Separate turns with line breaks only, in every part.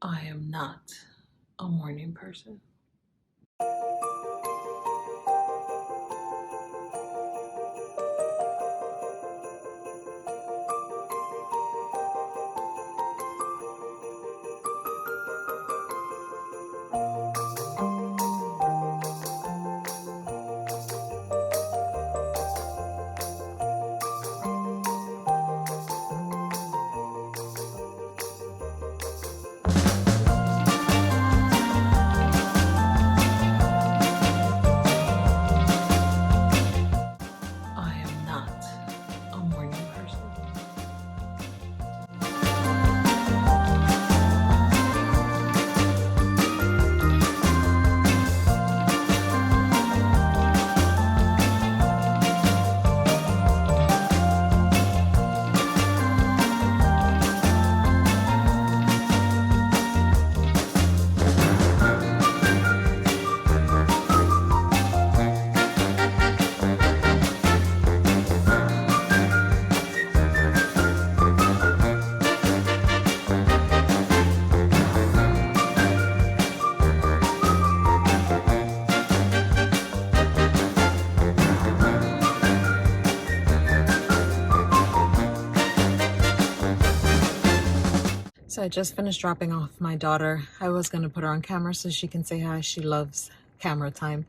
I am not a morning person. I am not a morning person. So I just finished dropping off my daughter. I was gonna put her on camera so she can say hi. She loves camera time,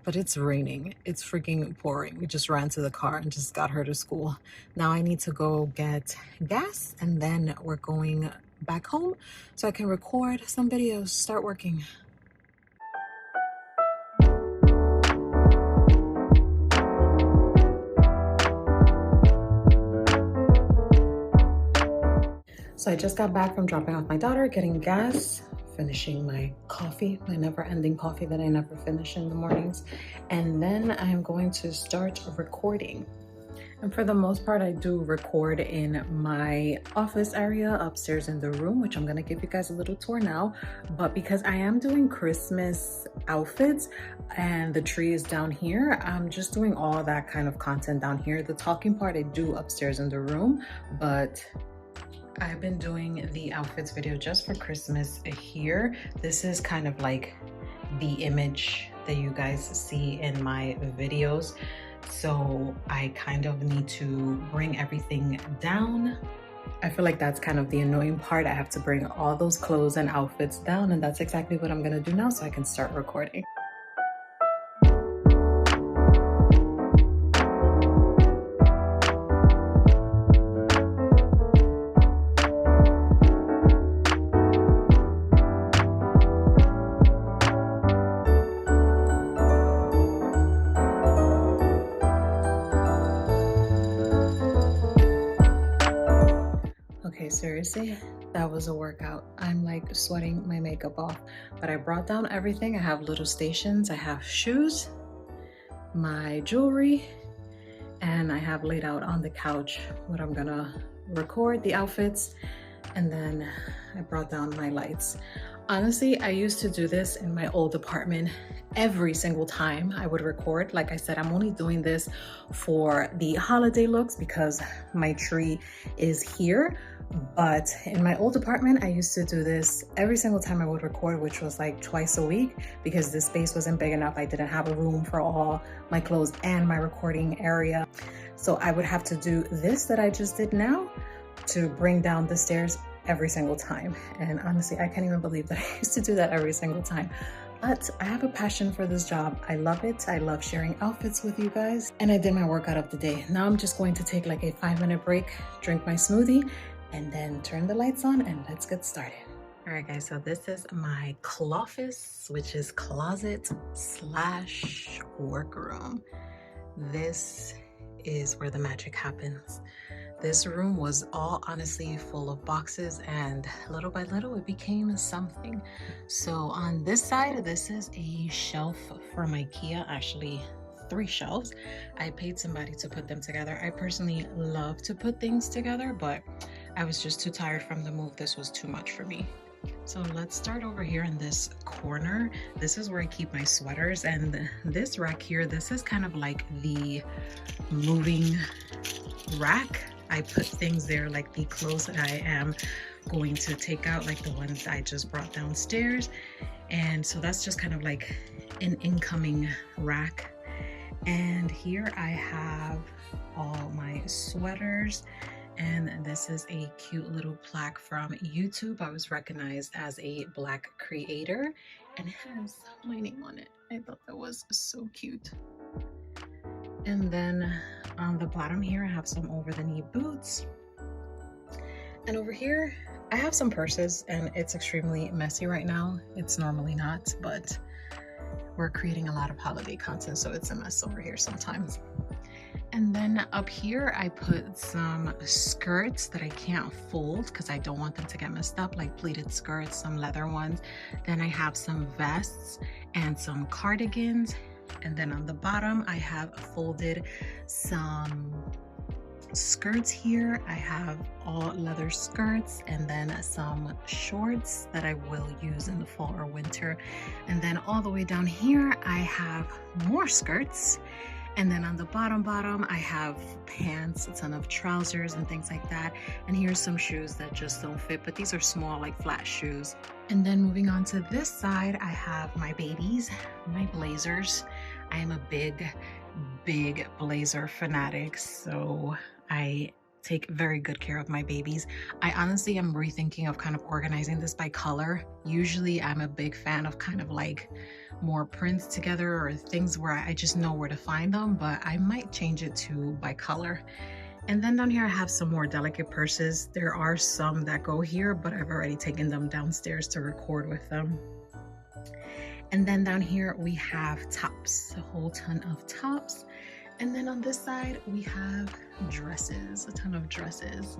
but it's raining. It's freaking pouring. We just ran to the car and just got her to school. Now I need to go get gas and then we're going back home so I can record some videos, start working. So I just got back from dropping off my daughter, getting gas, finishing my coffee, my never-ending coffee that I never finish in the mornings. And then I'm going to start recording. And for the most part, I do record in my office area upstairs in the room, which I'm gonna give you guys a little tour now. But because I am doing Christmas outfits and the tree is down here, I'm just doing all that kind of content down here. The talking part I do upstairs in the room, but I've been doing the outfits video just for Christmas here. This is kind of like the image that you guys see in my videos. So I kind of need to bring everything down. I feel like that's kind of the annoying part. I have to bring all those clothes and outfits down, and that's exactly what I'm gonna do now so I can start recording. Seriously, that was a workout. I'm like sweating my makeup off, but I brought down everything. I have little stations. I have shoes, my jewelry, and I have laid out on the couch what I'm gonna record, the outfits, and then I brought down my lights. Honestly, I used to do this in my old apartment every single time I would record. Like I said, I'm only doing this for the holiday looks because my tree is here. But in my old apartment, I used to do this every single time I would record, which was like twice a week because the space wasn't big enough. I didn't have a room for all my clothes and my recording area. So I would have to do this that I just did now to bring down the stairs every single time. And honestly, I can't even believe that I used to do that every single time. But I have a passion for this job. I love it. I love sharing outfits with you guys. And I did my workout of the day. Now I'm just going to take like a 5-minute break, drink my smoothie, and then turn the lights on and let's get started. All right, guys, so this is my Kloset, which is closet slash workroom. This is where the magic happens. This room was all honestly full of boxes, and little by little it became something. So on this side, this is a shelf from IKEA, actually 3 shelves. I paid somebody to put them together. I personally love to put things together, but I was just too tired from the move. This was too much for me. So let's start over here in this corner. This is where I keep my sweaters, and this rack here, this is kind of like the moving rack. I put things there like the clothes that I am going to take out, like the ones I just brought downstairs. And so that's just kind of like an incoming rack. And here I have all my sweaters. And this is a cute little plaque from YouTube. I was recognized as a Black creator, and it has my name on it. I thought that was so cute. And then on the bottom here, I have some over-the-knee boots. And over here, I have some purses, and it's extremely messy right now. It's normally not, but we're creating a lot of holiday content, so it's a mess over here sometimes. And then up here, I put some skirts that I can't fold because I don't want them to get messed up, like pleated skirts, some leather ones. Then I have some vests and some cardigans. And then on the bottom, I have folded some skirts here. I have all leather skirts, and then some shorts that I will use in the fall or winter. And then all the way down here, I have more skirts. And then on the bottom, I have pants, a ton of trousers and things like that. And here's some shoes that just don't fit, but these are small, like flat shoes. And then moving on to this side, I have my babies, my blazers. I am a big blazer fanatic, so I take very good care of my babies. I honestly am rethinking of kind of organizing this by color. Usually I'm a big fan of kind of like more prints together or things where I just know where to find them, but I might change it to by color. And then down here I have some more delicate purses. There are some that go here, but I've already taken them downstairs to record with them. And then down here we have tops, a whole ton of tops. And then on this side we have dresses, a ton of dresses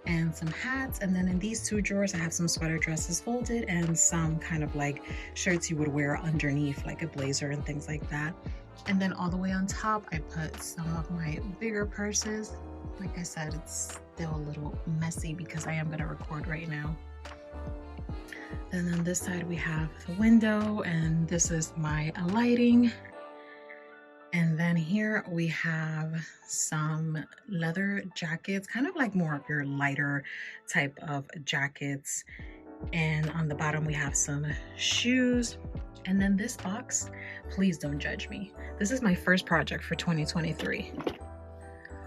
and some hats. And then in these two drawers I have some sweater dresses folded and some kind of like shirts you would wear underneath, like a blazer and things like that. And then all the way on top I put some of my bigger purses. Like I said, it's still a little messy because I am going to record right now. And on this side we have the window, and this is my lighting. And then here we have some leather jackets, kind of like more of your lighter type of jackets. And on the bottom we have some shoes. And then this box, please don't judge me. This is my first project for 2023.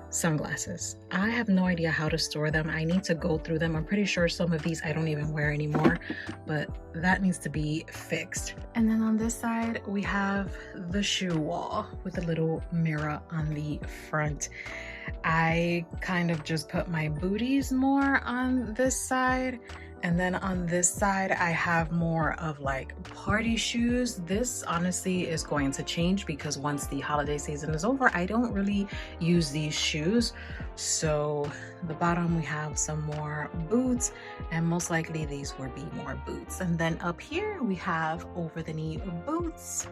Sunglasses. I have no idea how to store them. I need to go through them. I'm pretty sure some of these I don't even wear anymore, but that needs to be fixed. And then on this side we have the shoe wall with a little mirror on the front. I kind of just put my booties more on this side, and then on this side I have more of like party shoes. This honestly is going to change because once the holiday season is over, I don't really use these shoes. So the bottom we have some more boots, and most likely these will be more boots. And then up here we have over the knee boots.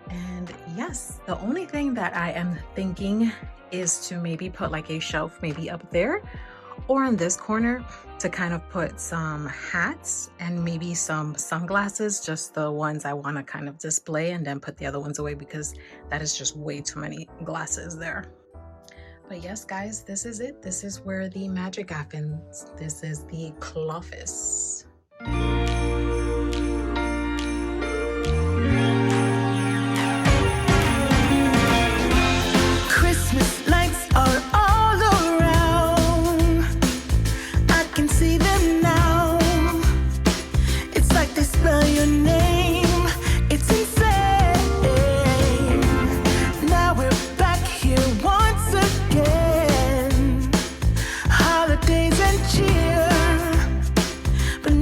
And yes, the only thing that I am thinking is to maybe put like a shelf maybe up there or in this corner to kind of put some hats and maybe some sunglasses, just the ones I want to kind of display, and then put the other ones away because that is just way too many glasses there. But yes, guys, this is it. This is where the magic happens. This is the Kloset.
Christmas lights are all around. I can see them now. It's like they spell your name. It's insane. Now we're back here once again. Holidays and cheer. But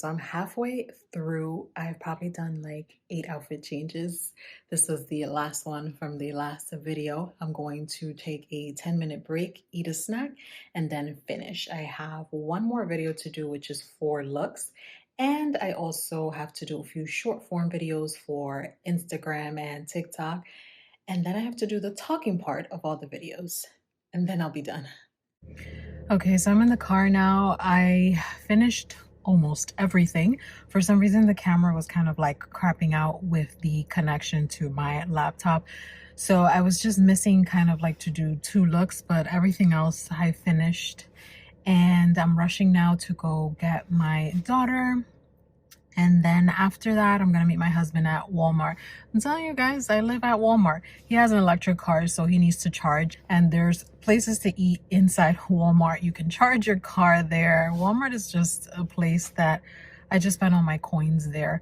so I'm halfway through. I've probably done like 8 outfit changes. This was the last one from the last video. I'm going to take a 10-minute break, eat a snack, and then finish. I have one more video to do, which is 4 looks. And I also have to do a few short form videos for Instagram and TikTok. And then I have to do the talking part of all the videos. And then I'll be done. Okay, so I'm in the car now. I finished almost everything. For some reason, the camera was kind of like crapping out with the connection to my laptop. So I was just missing kind of like to do 2 looks, but everything else I finished. And I'm rushing now to go get my daughter. And then after that, I'm gonna meet my husband at Walmart. I'm telling you guys, I live at Walmart. He has an electric car, so he needs to charge. And there's places to eat inside Walmart. You can charge your car there. Walmart is just a place that I just spend all my coins there.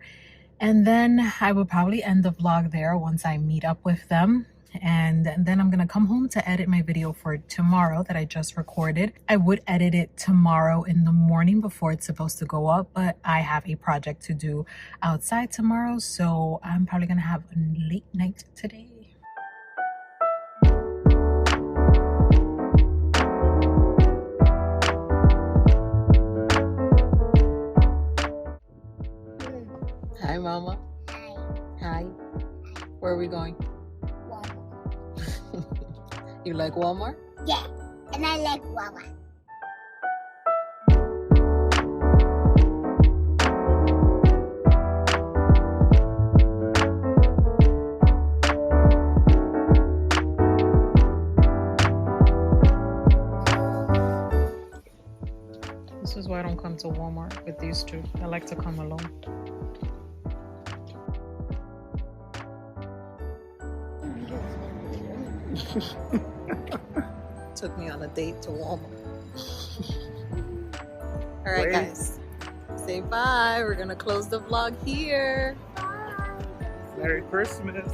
And then I will probably end the vlog there once I meet up with them. And then I'm gonna come home to edit my video for tomorrow that I just recorded. I would edit it tomorrow in the morning before it's supposed to go up, but I have a project to do outside tomorrow, so I'm probably gonna have a late night today. Hi, Mama.
Hi.
Hi. Where are we going?
Walmart.
You like Walmart?
Yeah, and I like Walmart.
This is why I don't come to Walmart with these two. I like to come alone. Took me on a date to Walmart. All right, guys. Say bye. We're gonna close the vlog here.
Bye.
Merry Christmas.